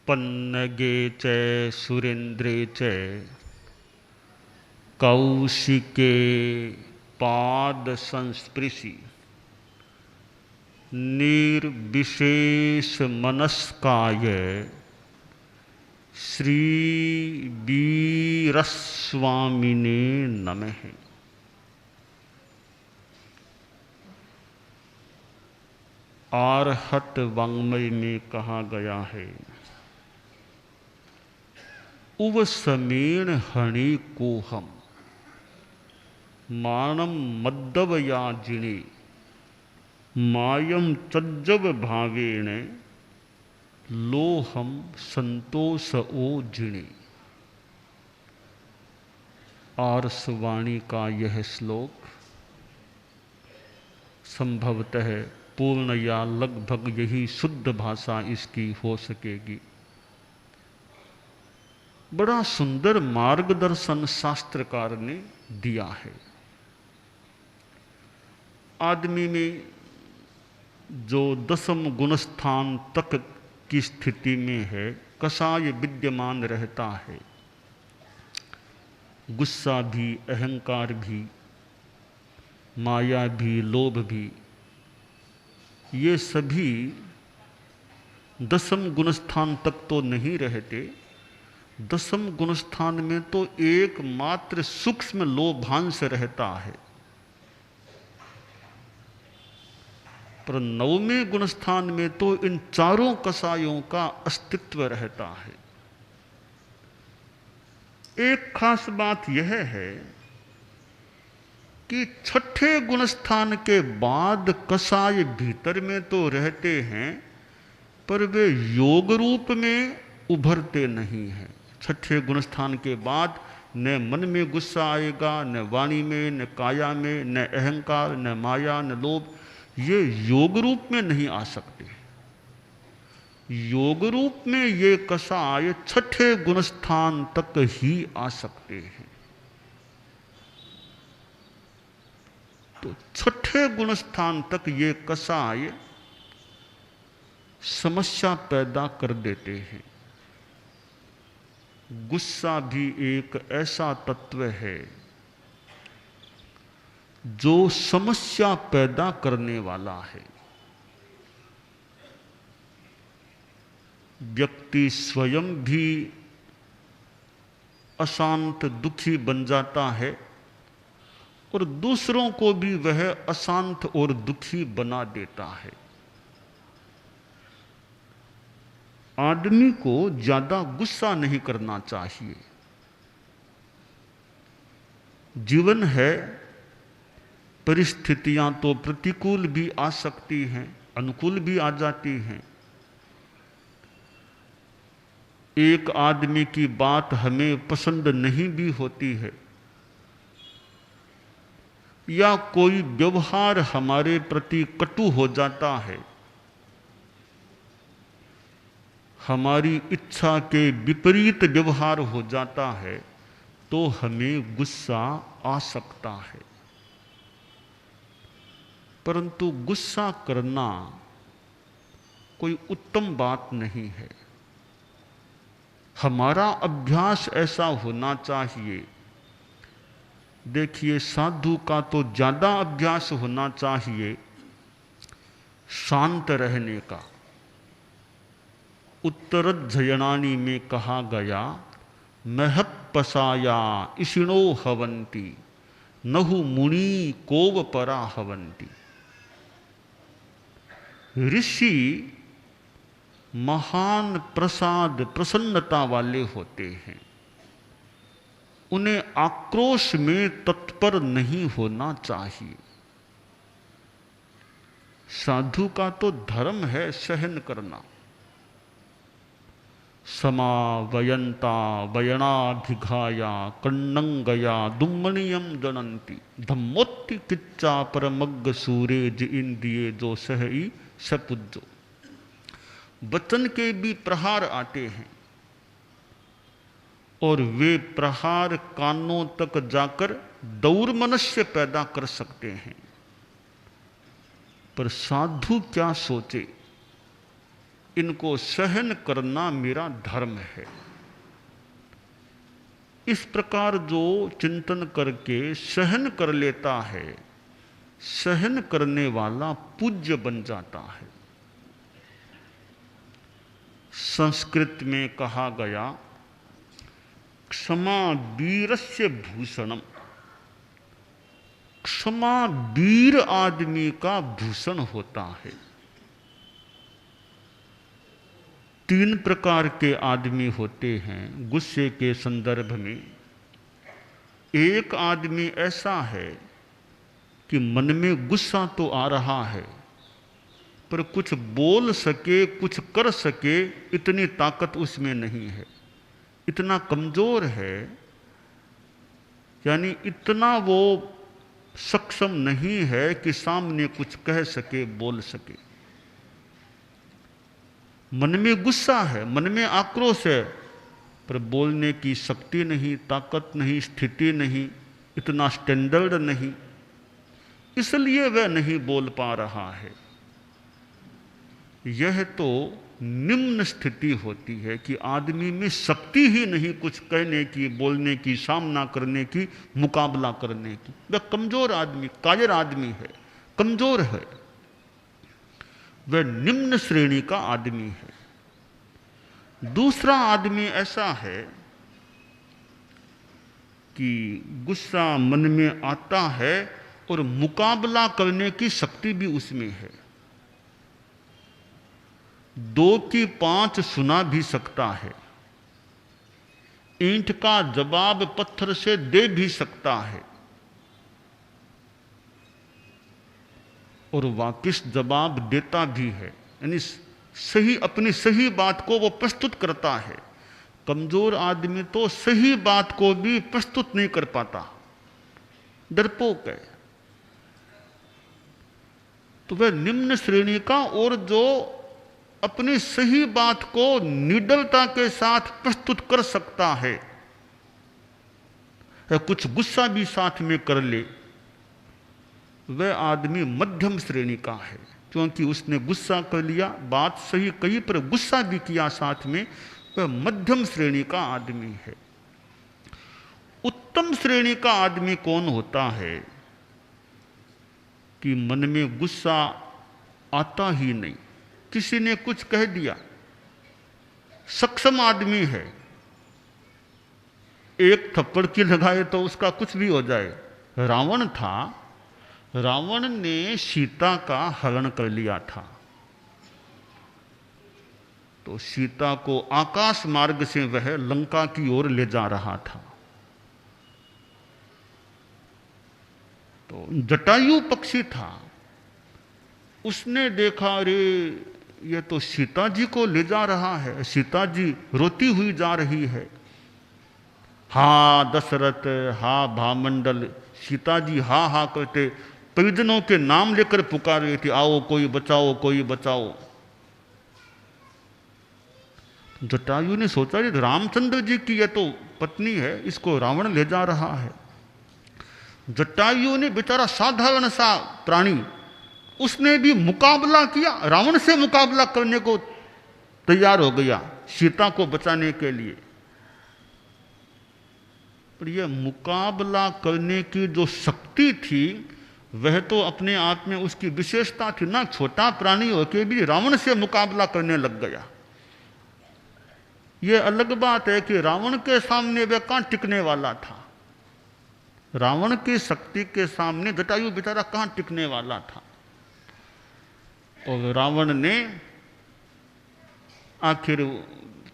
पन्नगे च सुरेन्द्रे च कौशिके पाद संस्पृशि निर्विशेष मनस्काय श्री वीरस्वामिने नमः। आर्हत वाङ्मय में कहा गया है, उव समेण हणि को हम मानम मद्दवया जिणे मायम चज्जव भावेण लोहम संतोष ओ जिणे। आर्षवाणी का यह श्लोक संभवतः पूर्ण या लगभग यही शुद्ध भाषा इसकी हो सकेगी। बड़ा सुंदर मार्गदर्शन शास्त्रकार ने दिया है। आदमी में जो दसम गुणस्थान तक की स्थिति में है, कषाय विद्यमान रहता है। गुस्सा भी, अहंकार भी, माया भी, लोभ भी, ये सभी दसम गुणस्थान तक तो नहीं रहते। दसम गुणस्थान में तो एकमात्र सूक्ष्म लोभांश रहता है, पर नवमें गुणस्थान में तो इन चारों कषायों का अस्तित्व रहता है। एक खास बात यह है कि छठे गुणस्थान के बाद कषाय भीतर में तो रहते हैं, पर वे योग रूप में उभरते नहीं हैं। छठे गुणस्थान के बाद न मन में गुस्सा आएगा, न वाणी में, न काया में, न अहंकार, न माया, न लोभ, ये योग रूप में नहीं आ सकते। योग रूप में ये कषाय छठे गुणस्थान तक ही आ सकते हैं। तो छठे गुणस्थान तक ये कषाय समस्या पैदा कर देते हैं। गुस्सा भी एक ऐसा तत्व है जो समस्या पैदा करने वाला है। व्यक्ति स्वयं भी अशांत, दुखी बन जाता है और दूसरों को भी वह अशांत और दुखी बना देता है। आदमी को ज्यादा गुस्सा नहीं करना चाहिए। जीवन है, परिस्थितियां तो प्रतिकूल भी आ सकती हैं, अनुकूल भी आ जाती हैं। एक आदमी की बात हमें पसंद नहीं भी होती है, या कोई व्यवहार हमारे प्रति कटु हो जाता है, हमारी इच्छा के विपरीत व्यवहार हो जाता है, तो हमें गुस्सा आ सकता है। परंतु गुस्सा करना कोई उत्तम बात नहीं है। हमारा अभ्यास ऐसा होना चाहिए। देखिए, साधु का तो ज्यादा अभ्यास होना चाहिए शांत रहने का। उत्तरज्जयनानी में कहा गया, महत्पसाया इषिणो हवंती नहु मुनि कोव परा हवंती। ऋषि महान प्रसाद, प्रसन्नता वाले होते हैं। उन्हें आक्रोश में तत्पर नहीं होना चाहिए। साधु का तो धर्म है सहन करना। समावयंता वयनाभिघाया कन्नंगया दुम्मणियम जनंती धम्मोत्ति किच्चा परमग्ग सूरे ज इंद्रिये जो सहई सपुज्जो। वचन के भी प्रहार आते हैं और वे प्रहार कानों तक जाकर दौर्मनस्य पैदा कर सकते हैं। पर साधु क्या सोचे, इनको सहन करना मेरा धर्म है। इस प्रकार जो चिंतन करके सहन कर लेता है, सहन करने वाला पूज्य बन जाता है। संस्कृत में कहा गया, क्षमा वीरस्य भूषणम। क्षमा वीर आदमी का भूषण होता है। 3 प्रकार के आदमी होते हैं गुस्से के संदर्भ में। एक आदमी ऐसा है कि मन में गुस्सा तो आ रहा है, पर कुछ बोल सके, कुछ कर सके, इतनी ताकत उसमें नहीं है, इतना कमजोर है, यानी इतना वो सक्षम नहीं है कि सामने कुछ कह सके, बोल सके। मन में गुस्सा है, मन में आक्रोश है, पर बोलने की शक्ति नहीं, ताकत नहीं, स्थिति नहीं, इतना स्टैंडर्ड नहीं, इसलिए वह नहीं बोल पा रहा है। यह तो निम्न स्थिति होती है कि आदमी में शक्ति ही नहीं कुछ कहने की, बोलने की, सामना करने की, मुकाबला करने की। वह कमजोर आदमी, कायर आदमी है, कमजोर है, वह निम्न श्रेणी का आदमी है। दूसरा आदमी ऐसा है कि गुस्सा मन में आता है और मुकाबला करने की शक्ति भी उसमें है। 2 की 5 सुना भी सकता है, ईंट का जवाब पत्थर से दे भी सकता है, और वाकिस जवाब देता भी है, यानी सही, अपनी सही बात को वो प्रस्तुत करता है। कमजोर आदमी तो सही बात को भी प्रस्तुत नहीं कर पाता, डरपोक है। तो वह निम्न श्रेणी का, और जो अपनी सही बात को निडरता के साथ प्रस्तुत कर सकता है, कुछ गुस्सा भी साथ में कर ले, वह आदमी मध्यम श्रेणी का है। क्योंकि उसने गुस्सा कर लिया, बात सही कही, पर गुस्सा भी किया साथ में, वह मध्यम श्रेणी का आदमी है। उत्तम श्रेणी का आदमी कौन होता है कि मन में गुस्सा आता ही नहीं, किसी ने कुछ कह दिया, सक्षम आदमी है, एक थप्पड़ की लगाए तो उसका कुछ भी हो जाए। रावण था, रावण ने सीता का हरण कर लिया था, तो सीता को आकाश मार्ग से वह लंका की ओर ले जा रहा था। तो जटायु पक्षी था, उसने देखा, अरे ये तो सीता जी को ले जा रहा है, सीता जी रोती हुई जा रही है। हा दशरथ, हा भामंडल, सीता जी हा हा करते परिजनों के नाम लेकर पुकार रही थी, आओ कोई बचाओ, कोई बचाओ। जटायु ने सोचा, ये रामचंद्र जी की यह तो पत्नी है, इसको रावण ले जा रहा है। जटायु ने, बेचारा साधारण सा प्राणी, उसने भी मुकाबला किया, रावण से मुकाबला करने को तैयार हो गया सीता को बचाने के लिए। पर यह मुकाबला करने की जो शक्ति थी, वह तो अपने आप में उसकी विशेषता थी ना। छोटा प्राणी होकर भी रावण से मुकाबला करने लग गया। यह अलग बात है कि रावण के सामने वह कहां टिकने वाला था, रावण की शक्ति के सामने जटायु बेचारा कहां टिकने वाला था। और रावण ने आखिर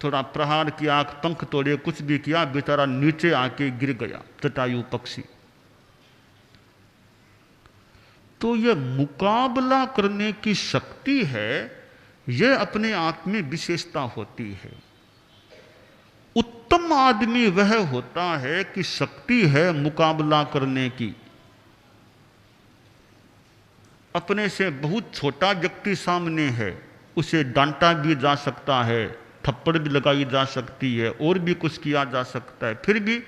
थोड़ा प्रहार किया, पंख तोड़े, कुछ भी किया, बेचारा नीचे आके गिर गया जटायु पक्षी। तो यह मुकाबला करने की शक्ति है, यह अपने आप में विशेषता होती है। उत्तम आदमी वह होता है कि शक्ति है मुकाबला करने की। अपने से बहुत छोटा व्यक्ति सामने है, उसे डांटा भी जा सकता है, थप्पड़ भी लगाई जा सकती है, और भी कुछ किया जा सकता है, फिर भी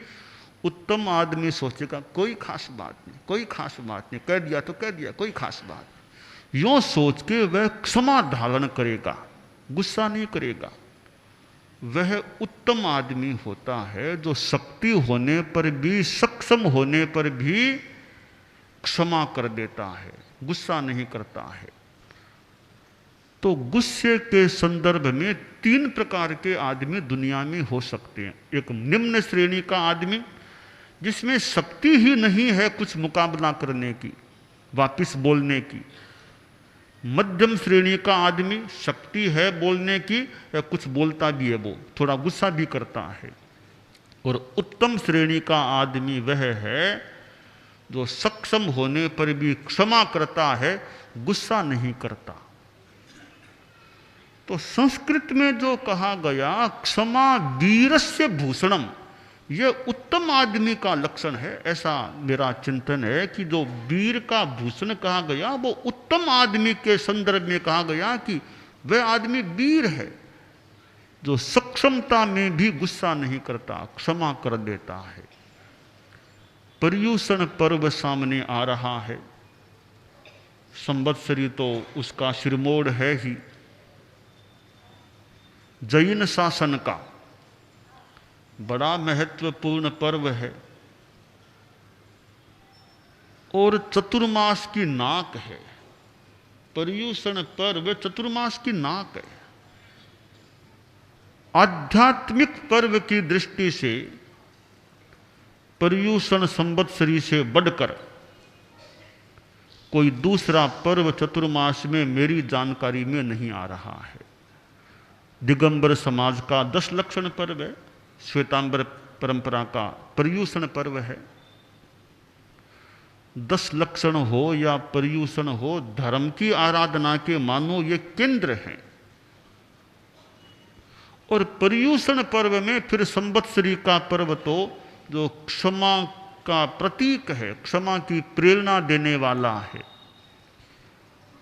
उत्तम आदमी सोचेगा कोई खास बात नहीं, कोई खास बात नहीं, कह दिया तो कह दिया, कोई खास बात नहीं। यूं सोच के वह क्षमा धारण करेगा, गुस्सा नहीं करेगा। वह उत्तम आदमी होता है जो शक्ति होने पर भी, सक्षम होने पर भी क्षमा कर देता है, गुस्सा नहीं करता है। तो गुस्से के संदर्भ में 3 प्रकार के आदमी दुनिया में हो सकते हैं। एक निम्न श्रेणी का आदमी जिसमें शक्ति ही नहीं है कुछ मुकाबला करने की, वापिस बोलने की। मध्यम श्रेणी का आदमी शक्ति है बोलने की, या कुछ बोलता भी है, वो थोड़ा गुस्सा भी करता है। और उत्तम श्रेणी का आदमी वह है जो सक्षम होने पर भी क्षमा करता है, गुस्सा नहीं करता। तो संस्कृत में जो कहा गया क्षमा वीरस्य भूषणम, यह उत्तम आदमी का लक्षण है। ऐसा मेरा चिंतन है कि जो वीर का भूषण कहा गया वो उत्तम आदमी के संदर्भ में कहा गया कि वह आदमी वीर है जो सक्षमता में भी गुस्सा नहीं करता, क्षमा कर देता है। पर्युषण पर्व सामने आ रहा है। संवत्सरी तो उसका शिरमोड़ है ही। जैन शासन का बड़ा महत्वपूर्ण पर्व है और चतुर्मास की नाक है। पर्युषण पर्व चतुर्मास की नाक है। आध्यात्मिक पर्व की दृष्टि से पर्युषण संवत्सरी से बढ़कर कोई दूसरा पर्व चतुर्मास में मेरी जानकारी में नहीं आ रहा है। दिगंबर समाज का 10 लक्षण पर्व है, श्वेतांबर परंपरा का पर्युषण पर्व है। 10 लक्षण हो या पर्युषण हो, धर्म की आराधना के मानो ये केंद्र हैं। और पर्युषण पर्व में फिर संवत्सरी का पर्व तो जो क्षमा का प्रतीक है, क्षमा की प्रेरणा देने वाला है।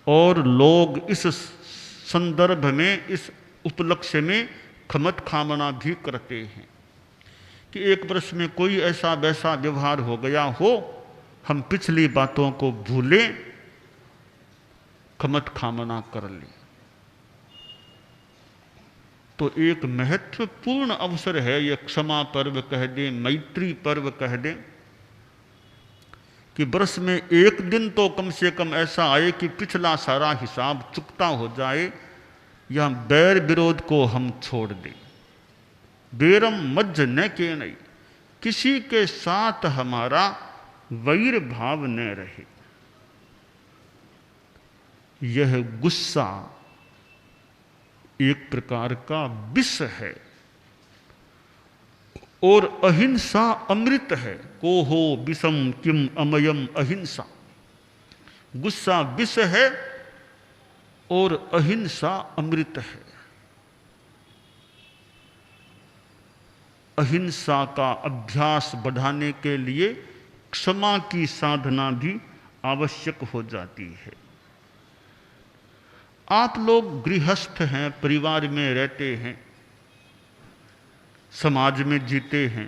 और लोग इस संदर्भ में, इस उपलक्ष्य में खमत खामना भी करते हैं कि एक वर्ष में कोई ऐसा वैसा व्यवहार हो गया हो, हम पिछली बातों को भूलें, खमत खामना कर लें। तो एक महत्वपूर्ण अवसर है ये, क्षमा पर्व कह दें, मैत्री पर्व कह दें, कि वर्ष में एक दिन तो कम से कम ऐसा आए कि पिछला सारा हिसाब चुकता हो जाए, या बैर विरोध को हम छोड़ दें। बेरम मज्ज न के नहीं, किसी के साथ हमारा वैर भाव न रहे। यह गुस्सा एक प्रकार का विष है और अहिंसा अमृत है। को हो विषम किम अमयम अहिंसा। गुस्सा विष है और अहिंसा अमृत है। अहिंसा का अभ्यास बढ़ाने के लिए क्षमा की साधना भी आवश्यक हो जाती है। आप लोग गृहस्थ हैं, परिवार में रहते हैं, समाज में जीते हैं।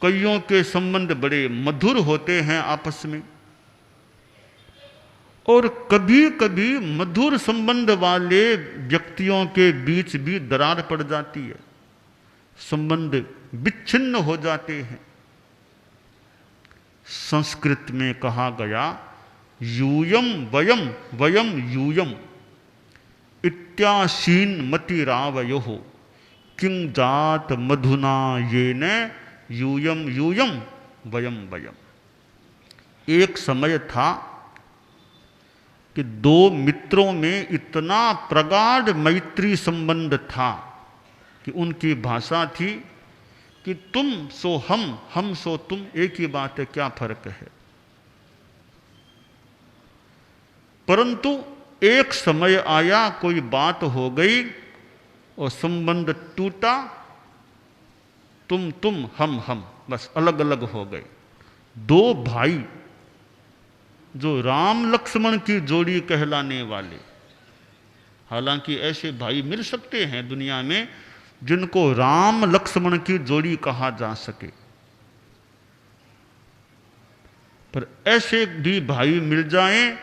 कईयों के संबंध बड़े मधुर होते हैं आपस में, और कभी कभी मधुर संबंध वाले व्यक्तियों के बीच भी दरार पड़ जाती है, संबंध विच्छिन्न हो जाते हैं। संस्कृत में कहा गया, यूयम वयम वयम यूयम इत्यासीन मतिरावयोः किं जात मधुना येन यूयम यूयम वयम वयम। एक समय था कि 2 मित्रों में इतना प्रगाढ़ मैत्री संबंध था कि उनकी भाषा थी कि तुम सो हम सो तुम, एक ही बात है, क्या फर्क है। परंतु एक समय आया, कोई बात हो गई और संबंध टूटा। तुम हम बस अलग अलग हो गए। 2 भाई जो राम लक्ष्मण की जोड़ी कहलाने वाले, हालांकि ऐसे भाई मिल सकते हैं दुनिया में जिनको राम लक्ष्मण की जोड़ी कहा जा सके, पर ऐसे भी भाई मिल जाएं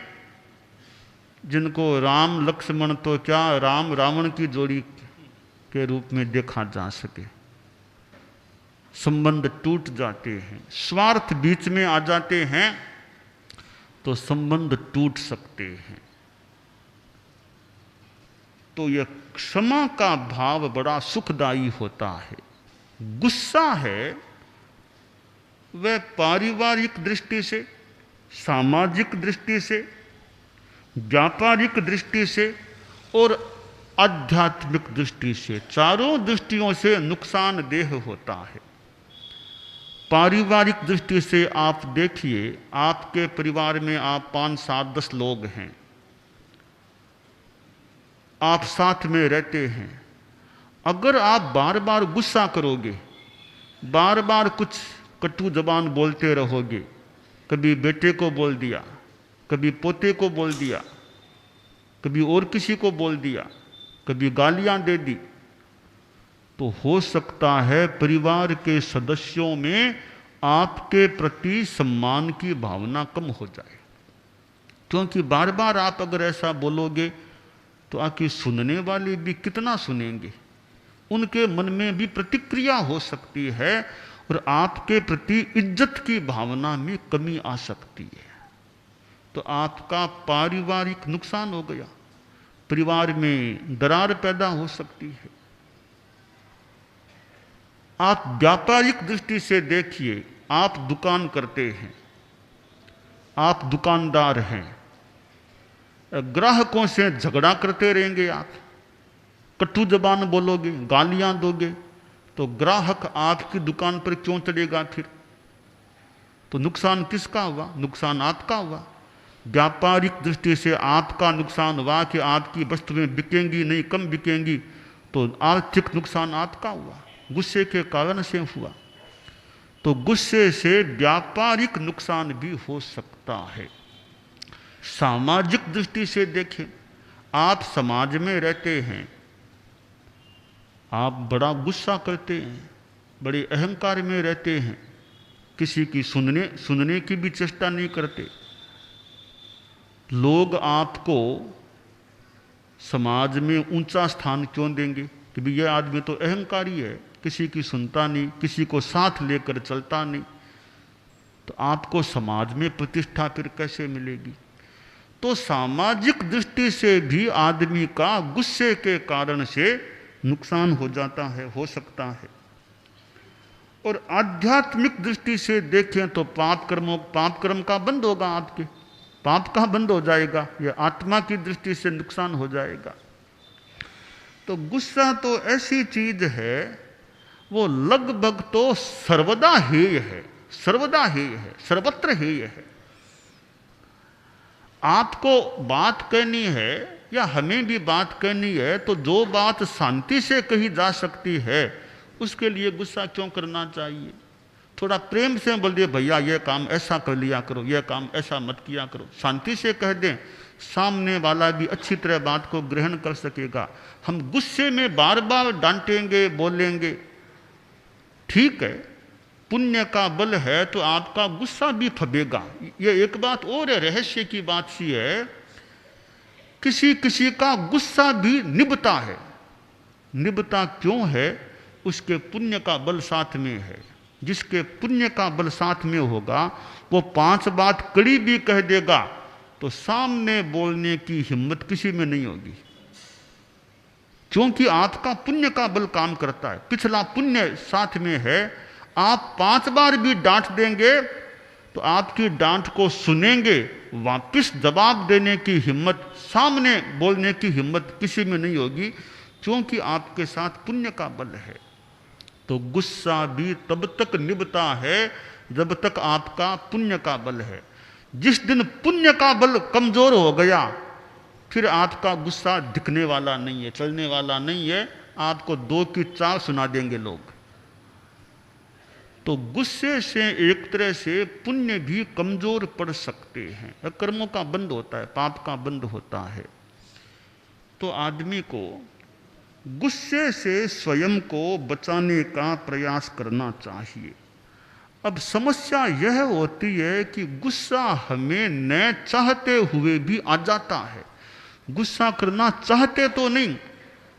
जिनको राम लक्ष्मण तो क्या राम रावण की जोड़ी के रूप में देखा जा सके। संबंध टूट जाते हैं, स्वार्थ बीच में आ जाते हैं तो संबंध टूट सकते हैं। तो यह क्षमा का भाव बड़ा सुखदायी होता है। गुस्सा है वह पारिवारिक दृष्टि से, सामाजिक दृष्टि से, व्यापारिक दृष्टि से और आध्यात्मिक दृष्टि से, चारों दृष्टियों से नुकसानदेह होता है। पारिवारिक दृष्टि से आप देखिए, आपके परिवार में आप 5, 7, 10 लोग हैं, आप साथ में रहते हैं। अगर आप बार बार गुस्सा करोगे, बार बार कुछ कटु जबान बोलते रहोगे, कभी बेटे को बोल दिया, कभी पोते को बोल दिया, कभी और किसी को बोल दिया, कभी गालियां दे दी, तो हो सकता है परिवार के सदस्यों में आपके प्रति सम्मान की भावना कम हो जाए। क्योंकि बार बार आप अगर ऐसा बोलोगे तो आखिर सुनने वाले भी कितना सुनेंगे, उनके मन में भी प्रतिक्रिया हो सकती है और आपके प्रति इज्जत की भावना में कमी आ सकती है। तो आपका पारिवारिक नुकसान हो गया, परिवार में दरार पैदा हो सकती है। आप व्यापारिक दृष्टि से देखिए, आप दुकान करते हैं, आप दुकानदार हैं, ग्राहकों से झगड़ा करते रहेंगे, आप कटु जबान बोलोगे, गालियां दोगे, तो ग्राहक आपकी दुकान पर क्यों चलेगा फिर? तो नुकसान किसका हुआ? नुकसान आपका हुआ। व्यापारिक दृष्टि से आपका नुकसान हुआ कि आपकी वस्तुएं बिकेंगी नहीं, कम बिकेंगी, तो आर्थिक नुकसान आपका हुआ, गुस्से के कारण से हुआ। तो गुस्से से व्यापारिक नुकसान भी हो सकता है। सामाजिक दृष्टि से देखें, आप समाज में रहते हैं, आप बड़ा गुस्सा करते हैं, बड़े अहंकार में रहते हैं, किसी की सुनने की भी चेष्टा नहीं करते। लोग आपको समाज में ऊंचा स्थान क्यों देंगे कि भाई यह आदमी तो अहंकारी है, किसी की सुनता नहीं, किसी को साथ लेकर चलता नहीं, तो आपको समाज में प्रतिष्ठा फिर कैसे मिलेगी? तो सामाजिक दृष्टि से भी आदमी का गुस्से के कारण से नुकसान हो जाता है, हो सकता है। और आध्यात्मिक दृष्टि से देखें तो पाप कर्म का बंद होगा, आपके पाप कहाँ बंद हो जाएगा? यह आत्मा की दृष्टि से नुकसान हो जाएगा। तो गुस्सा तो ऐसी चीज है, वो लगभग तो सर्वदा हेय है, सर्वदा हेय है, सर्वत्र हेय है। आपको बात कहनी है या हमें भी बात कहनी है, तो जो बात शांति से कही जा सकती है उसके लिए गुस्सा क्यों करना चाहिए? थोड़ा प्रेम से बोल दिए, भैया ये काम ऐसा कर लिया करो, यह काम ऐसा मत किया करो, शांति से कह दें, सामने वाला भी अच्छी तरह बात को ग्रहण कर सकेगा। हम गुस्से में बार बार डांटेंगे, बोलेंगे, ठीक है, पुण्य का बल है तो आपका गुस्सा भी फबेगा। ये एक बात और है, रहस्य की बात सी है, किसी किसी का गुस्सा भी निभता है। निभता क्यों है? उसके पुण्य का बल साथ में है। जिसके पुण्य का बल साथ में होगा वो 5 बात कड़ी भी कह देगा तो सामने बोलने की हिम्मत किसी में नहीं होगी, क्योंकि आपका पुण्य का बल काम करता है, पिछला पुण्य साथ में है। आप 5 बार भी डांट देंगे तो आपकी डांट को सुनेंगे, वापस जवाब देने की हिम्मत, सामने बोलने की हिम्मत किसी में नहीं होगी, क्योंकि आपके साथ पुण्य का बल है। तो गुस्सा भी तब तक निभता है जब तक आपका पुण्य का बल है। जिस दिन पुण्य का बल कमजोर हो गया फिर आपका गुस्सा दिखने वाला नहीं है, चलने वाला नहीं है, आपको 2 की 4 सुना देंगे लोग। तो गुस्से से एक तरह से पुण्य भी कमजोर पड़ सकते हैं, कर्मों का बंद होता है, पाप का बंद होता है। तो आदमी को गुस्से से स्वयं को बचाने का प्रयास करना चाहिए। अब समस्या यह होती है कि गुस्सा हमें न चाहते हुए भी आ जाता है। गुस्सा करना चाहते तो नहीं,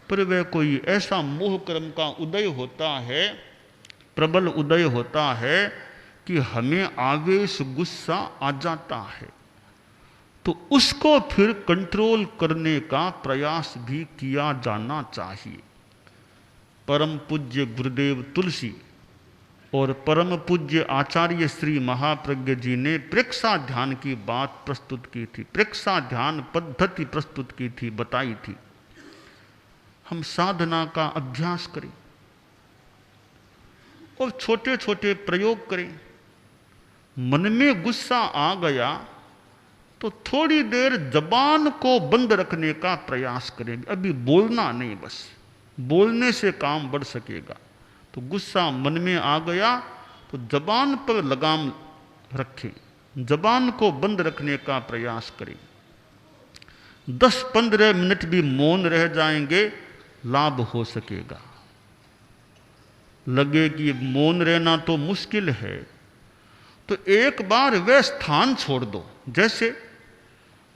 पर वह कोई ऐसा मोह कर्म का उदय होता है, प्रबल उदय होता है कि हमें आवेश गुस्सा आ जाता है। तो उसको फिर कंट्रोल करने का प्रयास भी किया जाना चाहिए। परम पूज्य गुरुदेव तुलसी और परम पूज्य आचार्य श्री महाप्रज्ञ जी ने प्रेक्षा ध्यान की बात प्रस्तुत की थी, प्रेक्षा ध्यान पद्धति प्रस्तुत की थी, बताई थी। हम साधना का अभ्यास करें और छोटे छोटे प्रयोग करें। मन में गुस्सा आ गया तो थोड़ी देर जबान को बंद रखने का प्रयास करें। अभी बोलना नहीं, बस बोलने से काम बढ़ सकेगा। तो गुस्सा मन में आ गया तो जबान पर लगाम रखें, जबान को बंद रखने का प्रयास करें। 10-15 मिनट भी मौन रह जाएंगे, लाभ हो सकेगा। लगे कि मौन रहना तो मुश्किल है, तो एक बार वह स्थान छोड़ दो। जैसे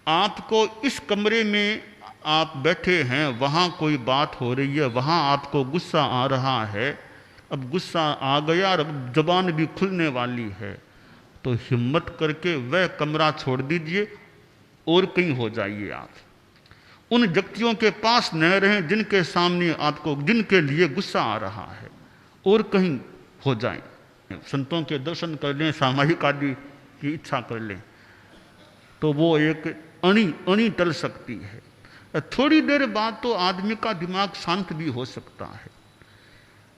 आपको इस कमरे में आप बैठे हैं, वहाँ कोई बात हो रही है, वहाँ आपको गुस्सा आ रहा है, अब गुस्सा आ गया और अब जबान भी खुलने वाली है, तो हिम्मत करके वह कमरा छोड़ दीजिए और कहीं हो जाइए। आप उन व्यक्तियों के पास न रहें जिनके सामने आपको, जिनके लिए गुस्सा आ रहा है, और कहीं हो जाएं। संतों के दर्शन कर लें, सामाजिक आदि की इच्छा कर लें, तो वो एक अणी टल सकती है। थोड़ी देर बाद तो आदमी का दिमाग शांत भी हो सकता है।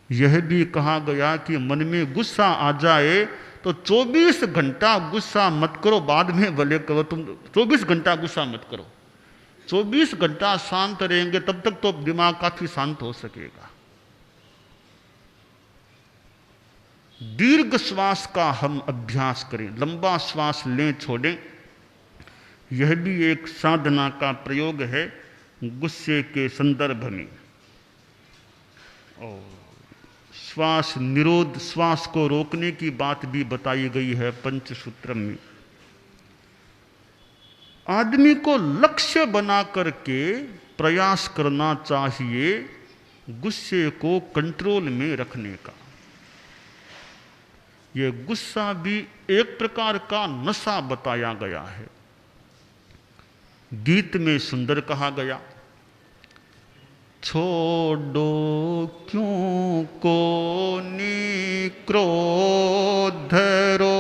यह भी कहा गया कि मन में गुस्सा आ जाए तो 24 घंटा गुस्सा मत करो, बाद में भले करो, तुम 24 घंटा गुस्सा मत करो। 24 घंटा शांत रहेंगे तब तक तो दिमाग काफी शांत हो सकेगा। दीर्घ श्वास का हम अभ्यास करें, लंबा श्वास लें छोड़ें। यह भी एक साधना का प्रयोग है गुस्से के संदर्भ में। और श्वास निरोध, श्वास को रोकने की बात भी बताई गई है पंचसूत्र में। आदमी को लक्ष्य बना करके प्रयास करना चाहिए गुस्से को कंट्रोल में रखने का। यह गुस्सा भी एक प्रकार का नशा बताया गया है। गीत में सुंदर कहा गया, छोड़ो क्यों को नी क्रोध रो,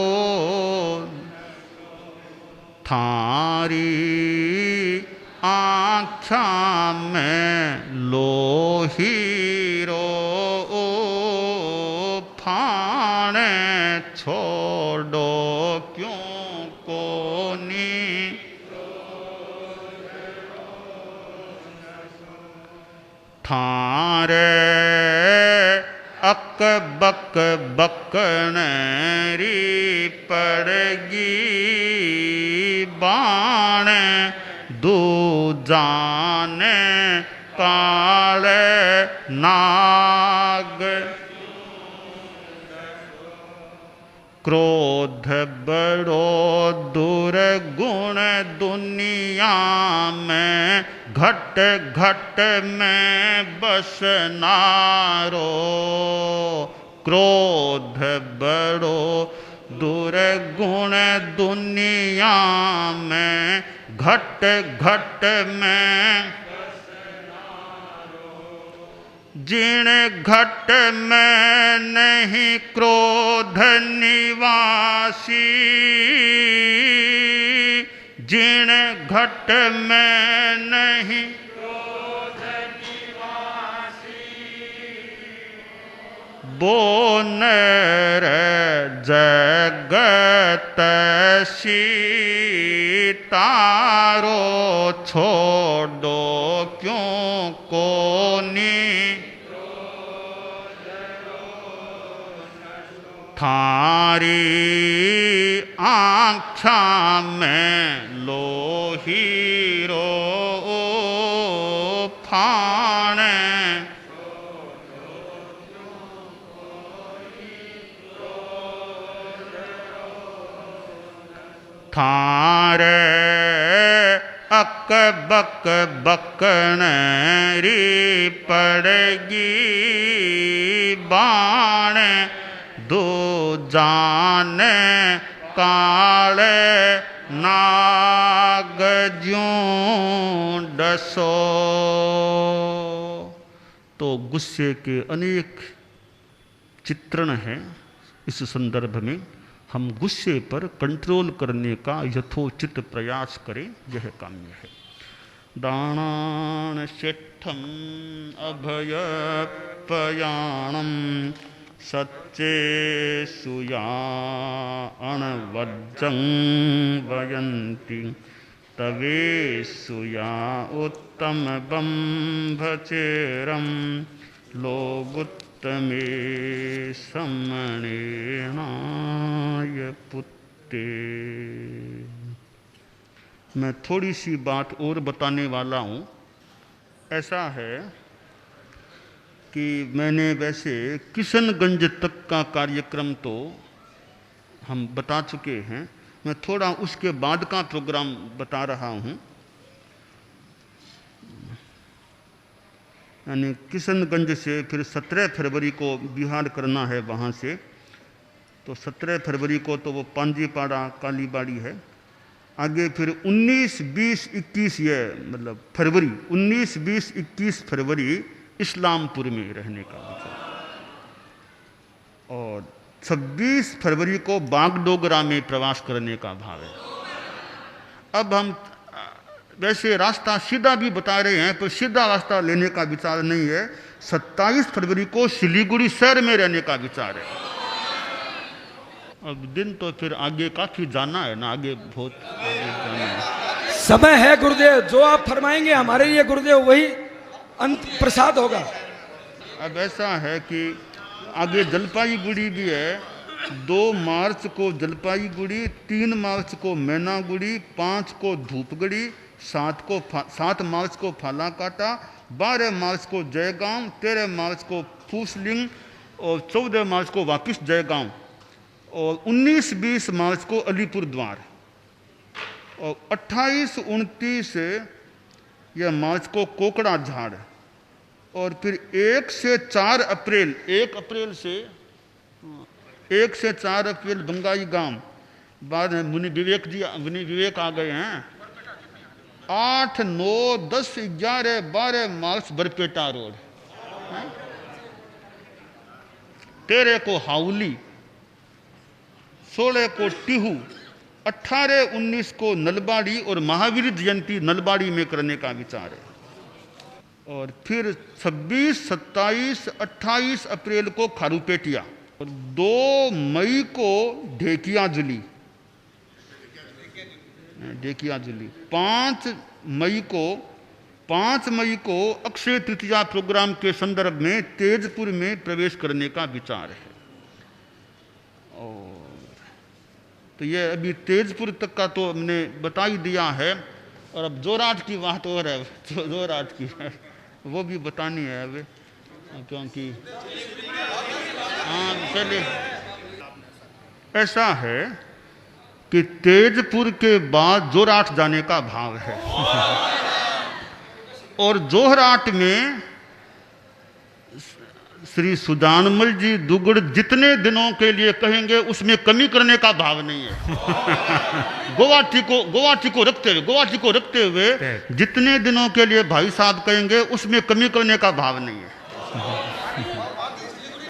थारी आँखा में लोही रो, फाने छोड़ो क्यों को नी, थारे अक बक बकनरी पड़गी, बाण दूजाने काले नाग, क्रोध बड़ो दुर्गुण दुनिया में, घट घट में बसनारो, क्रोध बड़ो दुर्गुण दुनिया में, घट घट में जिण घट में नहीं क्रोध निवासी, जिण घट में नहीं क्रोध निवासी, बोनर जगत सीतारो, छोड़ो क्यों कोनी, थारी आँखा में लोही रो, फाने थारे अक बक बकन री पड़गी बाण दो जान काले नाग ज्यों डसो। तो गुस्से के अनेक चित्रण हैं। इस संदर्भ में हम गुस्से पर कंट्रोल करने का यथोचित प्रयास करें, यह काम्य है। दानान शेठम अभय पयाणम सच्चे सुया अणवज्जं वयन्ति तवे सुया उत्तम बंभचेरम लोगुत्तमे समणेनाय पुत्ते। मैं थोड़ी सी बात और बताने वाला हूँ। ऐसा है कि मैंने वैसे किशनगंज तक का कार्यक्रम तो हम बता चुके हैं, मैं थोड़ा उसके बाद का प्रोग्राम बता रहा हूँ। यानी किशनगंज से फिर 17 फरवरी को बिहार करना है वहाँ से, तो 17 फरवरी को तो वो पांजीपाड़ा कालीबाड़ी है। आगे फिर 19, 20, 21 ये मतलब फरवरी 19, 20, 21 फरवरी इस्लामपुर में रहने का विचार, और 26 फरवरी को बागडोगरा में प्रवास करने का भाव है। अब हम वैसे रास्ता सीधा भी बता रहे हैं, पर सीधा रास्ता लेने का विचार नहीं है। 27 फरवरी को सिलीगुड़ी शहर में रहने का विचार है। अब दिन तो फिर आगे काफी जाना है ना, आगे बहुत आगे जाना है। समय है गुरुदेव, जो आप फरमाएंगे हमारे लिए गुरुदेव वही अंत प्रसाद होगा। अब ऐसा है कि आगे जलपाईगुड़ी भी है। 2 मार्च को जलपाईगुड़ी, 3 मार्च को मैनागुड़ी, 5 को धूपगढ़ी, 7 मार्च को फालाकाटा, 12 मार्च को जयगांव, 13 मार्च को फूसलिंग और 14 मार्च को वापस जयगांव, और 19, 20 मार्च को अलीपुर द्वार, और 28, 29 यह मार्च को कोकड़ा झाड़, और फिर 1 से 4 अप्रैल 1 से 4 अप्रैल बंगाई गांव। बाद में मुनि विवेक आ गए हैं। 8, 9, 10, 11, 12 मार्च बरपेटा रोड, 13 को हाउली, 16 को टिहू, 18, 19 को नलबाड़ी और महावीर जयंती नलबाड़ी में करने का विचार है। और फिर 26, 27, 28 अप्रैल को खारूपेटिया, और 2 मई को ढेकियाजुली, 5 मई को अक्षय तृतीया प्रोग्राम के संदर्भ में तेजपुर में प्रवेश करने का विचार है। और तो ये अभी तेजपुर तक का तो हमने बता ही दिया है, और अब जोराट की बात हो रहा है, जोराट की वो भी बतानी है अब, क्योंकि हाँ पहले ऐसा है कि तेजपुर के बाद जोराट जाने का भाव है। और जोहराट में श्री सुदानमल जी दुगड़ जितने दिनों के लिए कहेंगे उसमें कमी करने का भाव नहीं है। गुवाहाटी को रखते हुए जितने दिनों के लिए भाई साहब कहेंगे उसमें कमी करने का भाव नहीं है।